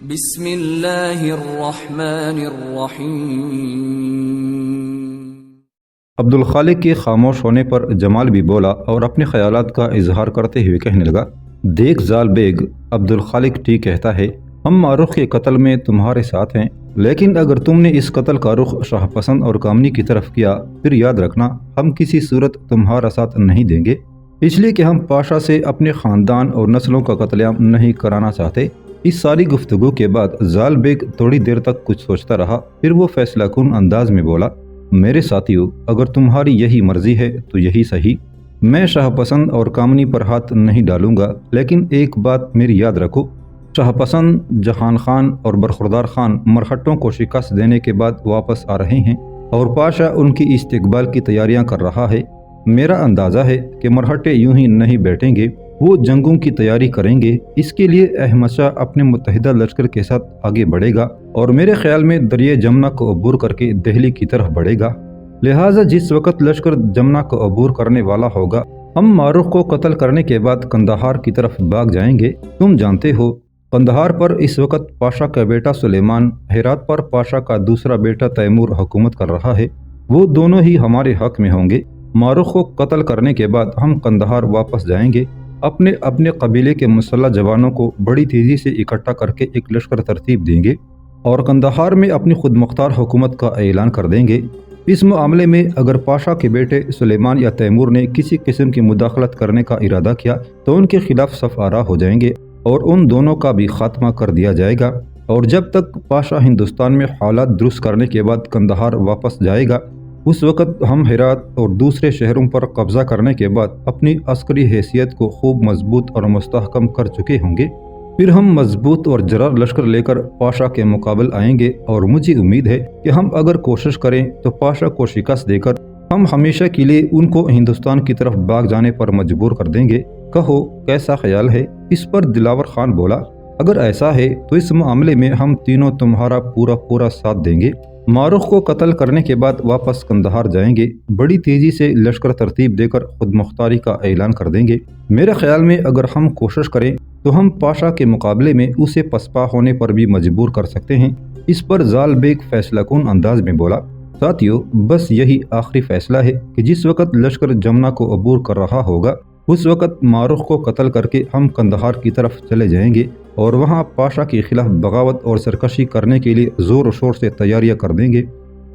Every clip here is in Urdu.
بسم اللہ الرحمن الرحیم۔ عبدالخالق کے خاموش ہونے پر جمال بھی بولا اور اپنے خیالات کا اظہار کرتے ہوئے کہنے لگا، دیکھ زال بیگ، عبدالخالق ٹھیک کہتا ہے، ہم معروف کے قتل میں تمہارے ساتھ ہیں، لیکن اگر تم نے اس قتل کا رخ شاہ پسند اور کامنی کی طرف کیا پھر یاد رکھنا ہم کسی صورت تمہارا ساتھ نہیں دیں گے، اس لیے کہ ہم پاشا سے اپنے خاندان اور نسلوں کا قتل عام نہیں کرانا چاہتے۔ اس ساری گفتگو کے بعد زال بیگ تھوڑی دیر تک کچھ سوچتا رہا، پھر وہ فیصلہ کن انداز میں بولا، میرے ساتھیو، اگر تمہاری یہی مرضی ہے تو یہی صحیح، میں شاہ پسند اور کامنی پر ہاتھ نہیں ڈالوں گا، لیکن ایک بات میری یاد رکھو، شاہ پسند، جہان خان اور برخوردار خان مرہٹوں کو شکست دینے کے بعد واپس آ رہے ہیں اور پاشا ان کی استقبال کی تیاریاں کر رہا ہے۔ میرا اندازہ ہے کہ مرہٹے یوں ہی نہیں بیٹھیں گے، وہ جنگوں کی تیاری کریں گے۔ اس کے لیے احمد شاہ اپنے متحدہ لشکر کے ساتھ آگے بڑھے گا اور میرے خیال میں دریائے جمنا کو عبور کر کے دہلی کی طرف بڑھے گا، لہٰذا جس وقت لشکر جمنا کو عبور کرنے والا ہوگا ہم معروف کو قتل کرنے کے بعد قندھار کی طرف بھاگ جائیں گے۔ تم جانتے ہو قندھار پر اس وقت پاشا کا بیٹا سلیمان، ہرات پر پاشا کا دوسرا بیٹا تیمور حکومت کر رہا ہے، وہ دونوں ہی ہمارے حق میں ہوں گے۔ معروف کو قتل کرنے کے بعد ہم قندھار واپس جائیں گے، اپنے اپنے قبیلے کے مسلح جوانوں کو بڑی تیزی سے اکٹھا کر کے ایک لشکر ترتیب دیں گے اور قندھار میں اپنی خود مختار حکومت کا اعلان کر دیں گے۔ اس معاملے میں اگر پاشا کے بیٹے سلیمان یا تیمور نے کسی قسم کی مداخلت کرنے کا ارادہ کیا تو ان کے خلاف صف آرا ہو جائیں گے اور ان دونوں کا بھی خاتمہ کر دیا جائے گا، اور جب تک پاشا ہندوستان میں حالات درست کرنے کے بعد قندھار واپس جائے گا اس وقت ہم ہرات اور دوسرے شہروں پر قبضہ کرنے کے بعد اپنی عسکری حیثیت کو خوب مضبوط اور مستحکم کر چکے ہوں گے۔ پھر ہم مضبوط اور جرار لشکر لے کر پاشا کے مقابل آئیں گے اور مجھے امید ہے کہ ہم اگر کوشش کریں تو پاشا کو شکست دے کر ہم ہمیشہ کے لیے ان کو ہندوستان کی طرف بھاگ جانے پر مجبور کر دیں گے۔ کہو کیسا خیال ہے؟ اس پر دلاور خان بولا، اگر ایسا ہے تو اس معاملے میں ہم تینوں تمہارا پورا ساتھ دیں گے۔ معروف کو قتل کرنے کے بعد واپس قندھار جائیں گے، بڑی تیزی سے لشکر ترتیب دے کر خود مختاری کا اعلان کر دیں گے۔ میرے خیال میں اگر ہم کوشش کریں تو ہم پاشا کے مقابلے میں اسے پسپا ہونے پر بھی مجبور کر سکتے ہیں۔ اس پر زال بیگ فیصلہ کن انداز میں بولا، ساتھیو، بس یہی آخری فیصلہ ہے کہ جس وقت لشکر جمنا کو عبور کر رہا ہوگا اس وقت معروف کو قتل کر کے ہم قندھار کی طرف چلے جائیں گے اور وہاں پاشا کے خلاف بغاوت اور سرکشی کرنے کے لیے زور و شور سے تیاریاں کر دیں گے۔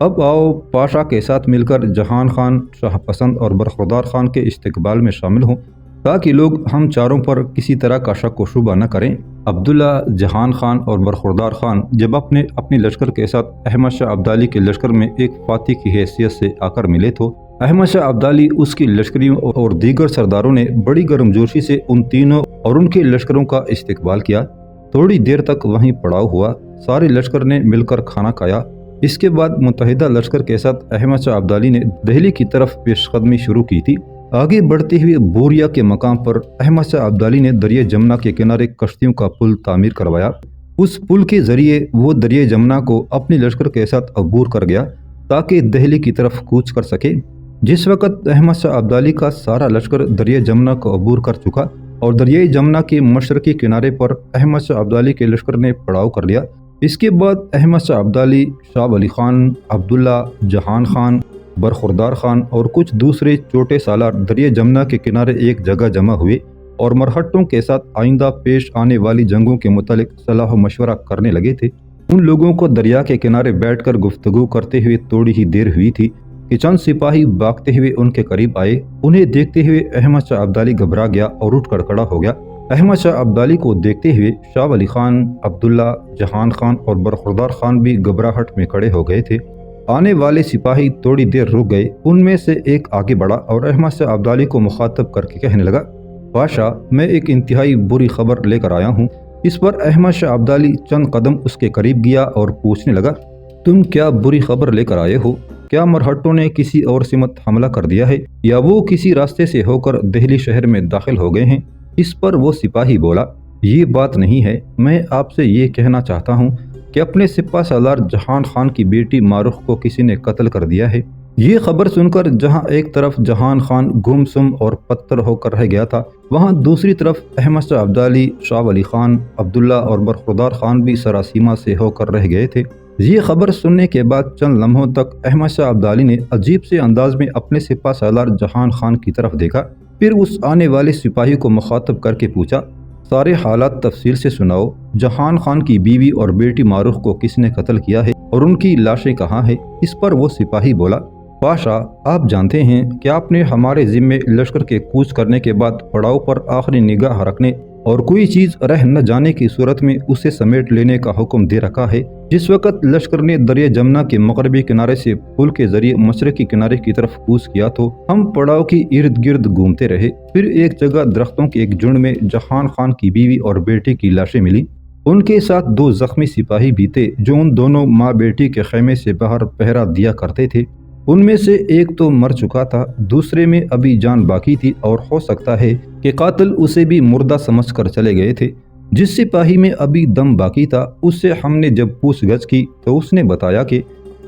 اب آؤ پاشا کے ساتھ مل کر جہان خان، شاہ پسند اور برخوردار خان کے استقبال میں شامل ہوں تاکہ لوگ ہم چاروں پر کسی طرح کا شک و شبہ نہ کریں۔ عبداللہ، جہان خان اور برخوردار خان جب اپنے لشکر کے ساتھ احمد شاہ ابدالی کے لشکر میں ایک فاتح کی حیثیت سے آ کر ملے تو احمد شاہ ابدالی، اس کی لشکریوں اور دیگر سرداروں نے بڑی گرمجوشی سے ان تینوں اور ان کے لشکروں کا استقبال کیا۔ تھوڑی دیر تک وہیں پڑاؤ ہوا، سارے لشکر نے مل کر کھانا کھایا۔ اس کے بعد متحدہ لشکر کے ساتھ احمد شاہ ابدالی نے دہلی کی طرف پیش قدمی شروع کی تھی۔ آگے بڑھتے ہوئے بوریا کے مقام پر احمد شاہ ابدالی نے دریائے جمنا کے کنارے کشتیوں کا پل تعمیر کروایا۔ اس پل کے ذریعے وہ دریائے جمنا کو اپنے لشکر کے ساتھ عبور کر گیا تاکہ دہلی کی طرف کوچ کر سکے۔ جس وقت احمد شاہ ابدالی کا سارا لشکر دریائے جمنا کو عبور کر چکا اور دریائے جمنا کے مشرقی کنارے پر احمد شاہ ابدالی کے لشکر نے پڑاؤ کر لیا، اس کے بعد احمد شاہ ابدالی، شاہ ولی خان، عبداللہ، جہان خان، برخوردار خان اور کچھ دوسرے چھوٹے سالار دریائے جمنا کے کنارے ایک جگہ جمع ہوئے اور مرہٹوں کے ساتھ آئندہ پیش آنے والی جنگوں کے متعلق صلاح و مشورہ کرنے لگے تھے۔ ان لوگوں کو دریا کے کنارے بیٹھ کر گفتگو کرتے ہوئے تھوڑی ہی دیر ہوئی تھی کہ چند سپاہی بھاگتے ہوئے ان کے قریب آئے۔ انہیں دیکھتے ہوئے احمد شاہ ابدالی گھبرا گیا اور اٹھ کر کھڑا ہو گیا۔ احمد شاہ ابدالی کو دیکھتے ہوئے شاہ ولی خان، عبداللہ، جہان خان اور برخوردار خان بھی گھبراہٹ میں کھڑے ہو گئے تھے۔ آنے والے سپاہی تھوڑی دیر رک گئے، ان میں سے ایک آگے بڑھا اور احمد شاہ ابدالی کو مخاطب کر کے کہنے لگا، پاشا، میں ایک انتہائی بری خبر لے کر آیا ہوں۔ اس پر احمد شاہ ابدالی چند قدم اس کے قریب گیا اور پوچھنے لگا، تم کیا بری خبر لے کر آئے ہو؟ کیا مرہٹوں نے کسی اور سمت حملہ کر دیا ہے یا وہ کسی راستے سے ہو کر دہلی شہر میں داخل ہو گئے ہیں؟ اس پر وہ سپاہی بولا، یہ بات نہیں ہے، میں آپ سے یہ کہنا چاہتا ہوں کہ اپنے سپہ سالار جہان خان کی بیٹی معروف کو کسی نے قتل کر دیا ہے۔ یہ خبر سن کر جہاں ایک طرف جہان خان گم سم اور پتھر ہو کر رہ گیا تھا، وہاں دوسری طرف احمد شاہ ابدالی، شاہ ولی خان، عبداللہ اور برخوردار خان بھی سراسیمہ سے ہو کر رہ گئے تھے۔ یہ خبر سننے کے بعد چند لمحوں تک احمد شاہ ابدالی نے عجیب سے انداز میں اپنے سپہ سالار جہان خان کی طرف دیکھا، پھر اس آنے والے سپاہی کو مخاطب کر کے پوچھا، سارے حالات تفصیل سے سناؤ، جہان خان کی بیوی اور بیٹی معروف کو کس نے قتل کیا ہے اور ان کی لاشیں کہاں ہیں؟ اس پر وہ سپاہی بولا، پاشا، آپ جانتے ہیں کہ آپ نے ہمارے ذمے لشکر کے کوچ کرنے کے بعد پڑاؤ پر آخری نگاہ رکھنے اور کوئی چیز رہ نہ جانے کی صورت میں اسے سمیٹ لینے کا حکم دے رکھا ہے۔ جس وقت لشکر نے دریا جمنا کے مغربی کنارے سے پل کے ذریعے مشرقی کنارے کی طرف کوچ کیا تو ہم پڑاؤ کی ارد گرد گھومتے رہے، پھر ایک جگہ درختوں کے ایک جھنڈ میں جہان خان کی بیوی اور بیٹے کی لاشیں ملی۔ ان کے ساتھ 2 زخمی سپاہی بھی تھے جو ان دونوں ماں بیٹی کے خیمے سے باہر پہرا دیا کرتے تھے۔ ان میں سے ایک تو مر چکا تھا، دوسرے میں ابھی جان باقی تھی اور ہو سکتا ہے کہ قاتل اسے بھی مردہ سمجھ کر چلے گئے تھے۔ جس سپاہی میں ابھی دم باقی تھا اس سے ہم نے جب پوچھ گچھ کی تو اس نے بتایا کہ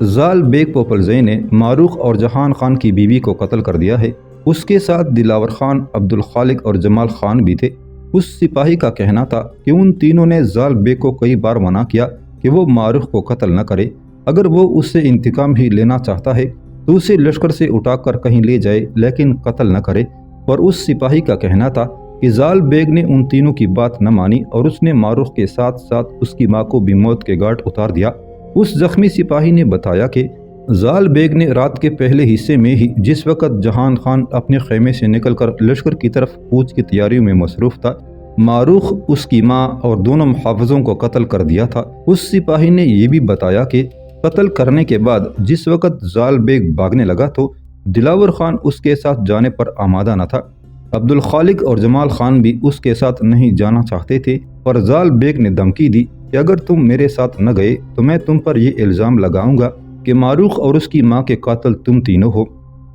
زال بیگ پوپلزئی نے ماروخ اور جہان خان کی بیوی کو قتل کر دیا ہے۔ اس کے ساتھ دلاور خان، عبدالخالق اور جمال خان بھی تھے۔ اس سپاہی کا کہنا تھا کہ ان تینوں نے زال بیگ کو کئی بار منع کیا کہ وہ ماروخ کو قتل نہ کرے، اگر وہ اس سے انتقام ہی لینا چاہتا ہے تو اسے لشکر سے اٹھا کر کہیں لے جائے لیکن قتل نہ کرے، اور اس سپاہی کا کہنا تھا کہ زال بیگ نے ان تینوں کی بات نہ مانی اور اس نے ماروخ کے ساتھ ساتھ اس کی ماں کو بھی موت کے گھاٹ اتار دیا۔ اس زخمی سپاہی نے بتایا کہ زال بیگ نے رات کے پہلے حصے میں ہی جس وقت جہان خان اپنے خیمے سے نکل کر لشکر کی طرف کوچ کی تیاریوں میں مصروف تھا، ماروخ، اس کی ماں اور دونوں محافظوں کو قتل کر دیا تھا۔ اس سپاہی نے یہ بھی بتایا کہ قتل کرنے کے بعد جس وقت زال بیگ بھاگنے لگا تو دلاور خان اس کے ساتھ جانے پر آمادہ نہ تھا، عبدالخالق اور جمال خان بھی اس کے ساتھ نہیں جانا چاہتے تھے، پر زال بیگ نے دھمکی دی کہ اگر تم میرے ساتھ نہ گئے تو میں تم پر یہ الزام لگاؤں گا کہ ماروخ اور اس کی ماں کے قاتل تم تینوں ہو۔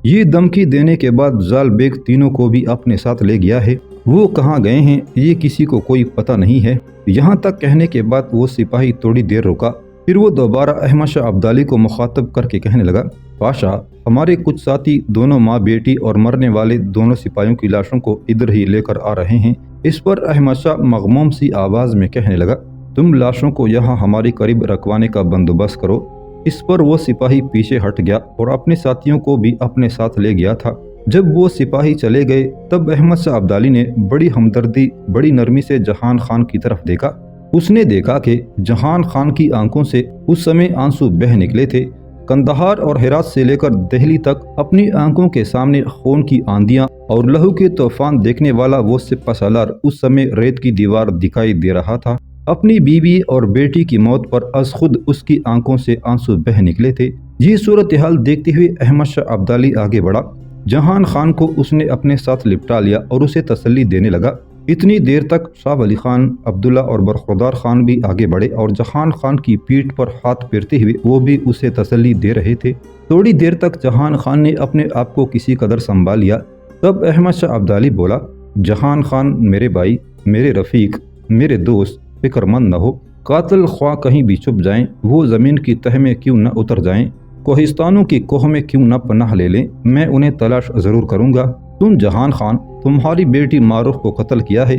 یہ دھمکی دینے کے بعد زال بیگ تینوں کو بھی اپنے ساتھ لے گیا ہے، وہ کہاں گئے ہیں یہ کسی کو کوئی پتہ نہیں ہے۔ یہاں تک کہنے کے بعد وہ سپاہی تھوڑی دیر رکا، پھر وہ دوبارہ احمد شاہ ابدالی کو مخاطب کر کے کہنے لگا، پاشا، ہمارے کچھ ساتھی دونوں ماں بیٹی اور مرنے والے دونوں سپاہیوں کی لاشوں کو ادھر ہی لے کر آ رہے ہیں۔ اس پر احمد شاہ مغموم سی آواز میں کہنے لگا، تم لاشوں کو یہاں ہمارے قریب رکھوانے کا بندوبست کرو۔ اس پر وہ سپاہی پیچھے ہٹ گیا اور اپنے ساتھیوں کو بھی اپنے ساتھ لے گیا تھا۔ جب وہ سپاہی چلے گئے تب احمد شاہ ابدالی نے بڑی ہمدردی، بڑی نرمی سے جہان خان کی طرف دیکھا۔ اس نے دیکھا کہ جہان خان کی آنکھوں سے اس سمے آنسو بہہ نکلے تھے۔ کندہار اور ہرات سے لے کر دہلی تک اپنی آنکھوں کے سامنے خون کی آندیاں اور لہو کے طوفان دیکھنے والا وہ سپہ سالار اس سمے ریت کی دیوار دکھائی دے رہا تھا۔ اپنی بیوی اور بیٹی کی موت پر از خود اس کی آنکھوں سے آنسو بہہ نکلے تھے۔ یہ صورتحال دیکھتے ہوئے احمد شاہ ابدالی آگے بڑھا، جہان خان کو اس نے اپنے ساتھ لپٹا لیا اور اسے تسلی دینے لگا۔ اتنی دیر تک شاہ ولی خان، عبداللہ اور برخوردار خان بھی آگے بڑھے اور جہان خان کی پیٹھ پر ہاتھ پھیرتے ہوئے وہ بھی اسے تسلی دے رہے تھے۔ تھوڑی دیر تک جہان خان نے اپنے آپ کو کسی قدر سنبھال لیا، تب احمد شاہ ابدالی بولا، جہان خان میرے بھائی، میرے رفیق، میرے دوست، فکر مند نہ ہو، قاتل خواہ کہیں بھی چھپ جائیں، وہ زمین کی تہ میں کیوں نہ اتر جائیں، کوہستانوں کی کوہ میں کیوں نہ پناہ لے لیں، میں انہیں تلاش ضرور کروں گا۔ تم جہان خان، تمہاری بیٹی ماروخ کو قتل کیا ہے۔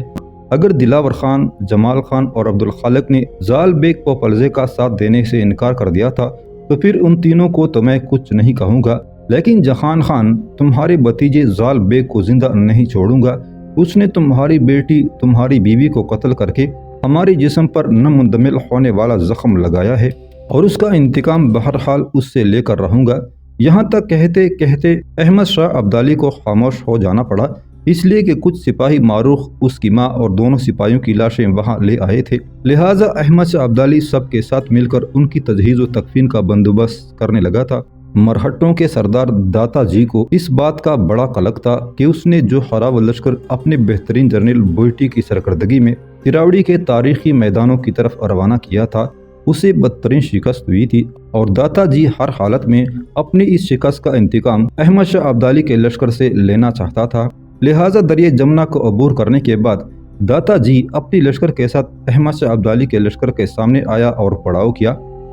اگر دلاور خان، جمال خان اور عبدالخالق نے زال بیگ پوپلزے کا ساتھ دینے سے انکار کر دیا تھا تو پھر ان تینوں کو تو میں کچھ نہیں کہوں گا، لیکن جہان خان، تمہارے بھتیجے زال بیگ کو زندہ نہیں چھوڑوں گا۔ اس نے تمہاری بیٹی، تمہاری بیوی کو قتل کر کے ہمارے جسم پر نہ مندمل ہونے والا زخم لگایا ہے اور اس کا انتقام بہرحال اس سے لے کر رہوں گا۔ یہاں تک کہتے کہتے احمد شاہ ابدالی کو خاموش ہو جانا پڑا، اس لیے کہ کچھ سپاہی ماروخ، اس کی ماں اور دونوں سپاہیوں کی لاشیں وہاں لے آئے تھے، لہٰذا احمد شاہ ابدالی سب کے ساتھ مل کر ان کی تجہیز و تکفین کا بندوبست کرنے لگا تھا۔ مرہٹوں کے سردار داتا جی کو اس بات کا بڑا قلق تھا کہ اس نے جو خراب لشکر اپنے بہترین جنرل بوئٹی کی سرکردگی میں تراوڑی کے تاریخی میدانوں کی طرف روانہ کیا تھا، اسے بدترین شکست ہوئی تھی اور داتا جی ہر حالت میں اپنی اس شکست کا انتقام احمد شاہ ابدالی کے لشکر سے لینا چاہتا تھا۔ لہٰذا دریا جمنا کو عبور کرنے کے بعد داتا جی اپنی لشکر کے ساتھ احمد شاہ ابدالی کے لشکر کے سامنے آیا اور پڑاؤ کیا۔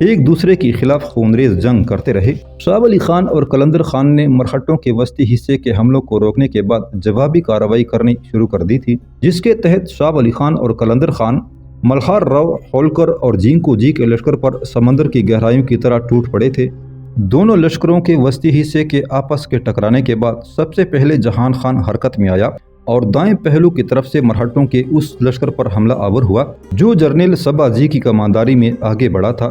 ایک دوسرے کے خلاف خونریز جنگ کرتے رہے۔ شاہ ولی خان اور قلندر خان نے مرہٹوں کے وسطی حصے کے حملوں کو روکنے کے بعد جوابی کارروائی کرنی شروع کر دی تھی، جس کے تحت شاہ ولی خان اور قلندر خان ملہار راؤ ہولکر اور جینکو جی کے لشکر پر سمندر کی گہرائیوں کی طرح ٹوٹ پڑے تھے۔ دونوں لشکروں کے وسطی حصے کے آپس کے ٹکرانے کے بعد سب سے پہلے جہان خان حرکت میں آیا اور دائیں پہلو کی طرف سے مرہٹوں کے اس لشکر پر حملہ آور ہوا جو جنرل سبا جی کی کمانداری میں آگے بڑھا تھا۔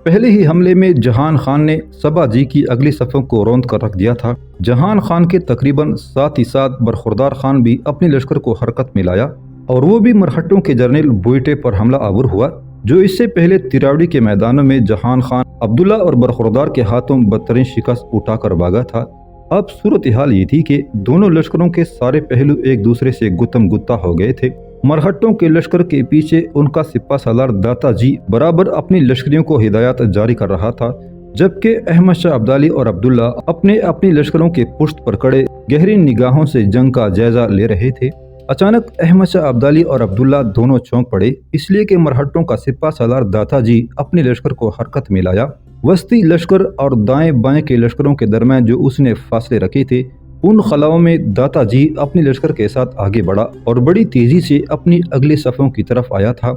پہلے ہی حملے میں جہان خان نے سبا جی کی اگلی صفوں کو روند کر رکھ دیا تھا۔ جہان خان کے تقریباً ساتھ ہی ساتھ برخوردار خان بھی اپنے لشکر کو حرکت میں لایا اور وہ بھی مرہٹوں کے جنرل بوئٹے پر حملہ آور ہوا، جو اس سے پہلے تراوڑی کے میدانوں میں جہان خان عبداللہ اور برخوردار کے ہاتھوں بدترین شکست اٹھا کر بھاگا تھا۔ اب صورتحال یہ تھی کہ دونوں لشکروں کے سارے پہلو ایک دوسرے سے گتم گتا ہو گئے تھے۔ مرہٹوں کے لشکر کے پیچھے ان کا سپہ سالار داتا جی برابر اپنی لشکریوں کو ہدایات جاری کر رہا تھا، جبکہ احمد شاہ ابدالی اور عبداللہ اپنے لشکروں کے پشت پر کھڑے گہری نگاہوں سے جنگ کا جائزہ لے رہے تھے۔ اچانک احمد شاہ ابدالی اور عبداللہ دونوں چونک پڑے، اس لیے کہ مرہٹوں کا سپہ سالار داتا جی اپنے لشکر کو حرکت میں لایا۔ وسطی لشکر اور دائیں بائیں کے لشکروں کے درمیان جو اس نے فاصلے رکھے تھے، ان خلاؤں میں داتا جی اپنے لشکر کے ساتھ آگے بڑھا اور بڑی تیزی سے اپنی اگلی صفوں کی طرف آیا تھا۔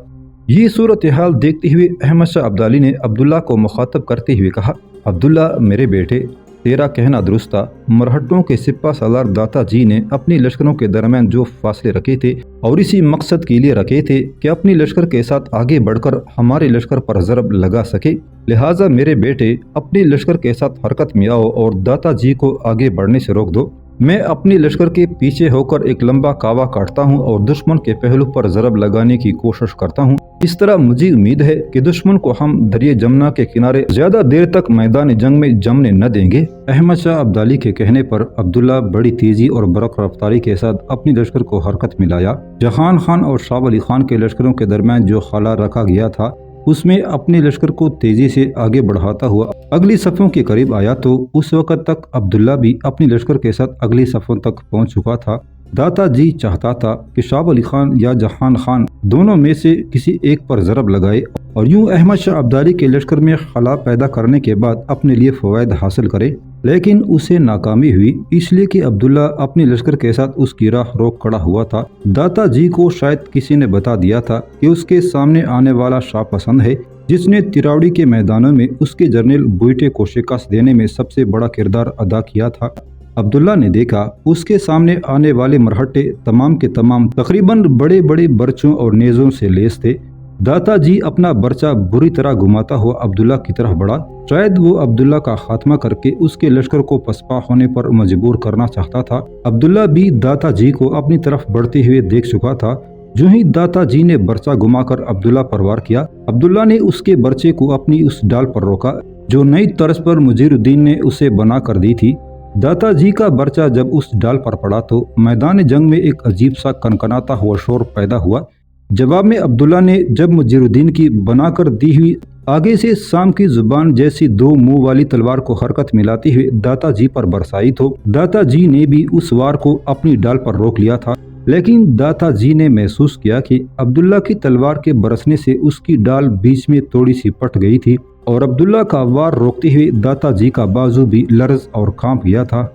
یہ صورتحال دیکھتے ہوئے احمد شاہ ابدالی نے عبداللہ کو مخاطب کرتے ہوئے کہا، عبداللہ میرے بیٹے، تیرا کہنا درست تھا۔ مرہٹوں کے سپہ سالار داتا جی نے اپنی لشکروں کے درمیان جو فاصلے رکھے تھے اور اسی مقصد کے لیے رکھے تھے کہ اپنی لشکر کے ساتھ آگے بڑھ کر ہمارے لشکر پر ضرب لگا سکے، لہٰذا میرے بیٹے اپنے لشکر کے ساتھ حرکت میں آؤ اور داتا جی کو آگے بڑھنے سے روک دو۔ میں اپنے لشکر کے پیچھے ہو کر ایک لمبا کاوا کاٹتا ہوں اور دشمن کے پہلو پر ضرب لگانے کی کوشش کرتا ہوں۔ اس طرح مجھے امید ہے کہ دشمن کو ہم دریا جمنا کے کنارے زیادہ دیر تک میدان جنگ میں جمنے نہ دیں گے۔ احمد شاہ ابدالی کے کہنے پر عبداللہ بڑی تیزی اور برق رفتاری کے ساتھ اپنی لشکر کو حرکت میں لایا۔ جہان خان اور شاہ ولی خان کے لشکروں کے درمیان جو خلا رکھا گیا تھا، اس میں اپنے لشکر کو تیزی سے آگے بڑھاتا ہوا اگلی صفوں کے قریب آیا تو اس وقت تک عبداللہ بھی اپنی لشکر کے ساتھ اگلی صفوں تک پہنچ چکا تھا۔ داتا جی چاہتا تھا کہ شاہ ولی خان یا جہان خان دونوں میں سے کسی ایک پر ضرب لگائے اور یوں احمد شاہ ابدالی کے لشکر میں خلا پیدا کرنے کے بعد اپنے لیے فوائد حاصل کرے، لیکن اسے ناکامی ہوئی، اس لیے کہ عبداللہ اپنے لشکر کے ساتھ اس کی راہ روک کھڑا ہوا تھا۔ داتا جی کو شاید کسی نے بتا دیا تھا کہ اس کے سامنے آنے والا شاہ پسند ہے، جس نے تراوڑی کے میدانوں میں اس کے جنرل بوئٹے کو شکست دینے میں سب سے بڑا کردار ادا کیا تھا۔ عبداللہ نے دیکھا اس کے سامنے آنے والے مرہٹے تمام کے تمام تقریباً بڑے بڑے برچوں اور نیزوں سے لیس تھے۔ داتا جی اپنا برچہ بری طرح گھماتا ہوا عبداللہ کی طرف بڑھا، شاید وہ عبداللہ کا خاتمہ کر کے اس کے لشکر کو پسپا ہونے پر مجبور کرنا چاہتا تھا۔ عبداللہ بھی داتا جی کو اپنی طرف بڑھتے ہوئے دیکھ چکا تھا۔ جو ہی داتا جی نے برچہ گھما کر عبداللہ پر وار کیا، عبداللہ نے اس کے برچے کو اپنی اس ڈال پر روکا جو نئی طرز پر مجیر الدین نے اسے بنا کر دی تھی۔ داتا جی کا برچہ جب اس ڈال پر پڑا تو میدان جنگ میں ایک عجیب سا کنکناتا ہوا شور پیدا ہوا۔ جواب میں عبداللہ نے جب مجیر الدین کی بنا کر دی ہوئی آگے سے سام کی زبان جیسی دو منہ والی تلوار کو حرکت میں لاتے ہوئے داتا جی پر برسائی تو داتا جی نے بھی اس وار کو اپنی ڈال پر روک لیا تھا، لیکن داتا جی نے محسوس کیا کہ عبداللہ کی تلوار کے برسنے سے اس کی ڈال بیچ میں تھوڑی سی پٹ گئی تھی اور عبداللہ کا وار روکتے ہوئے داتا جی کا بازو بھی لرز اور کانپ گیا تھا۔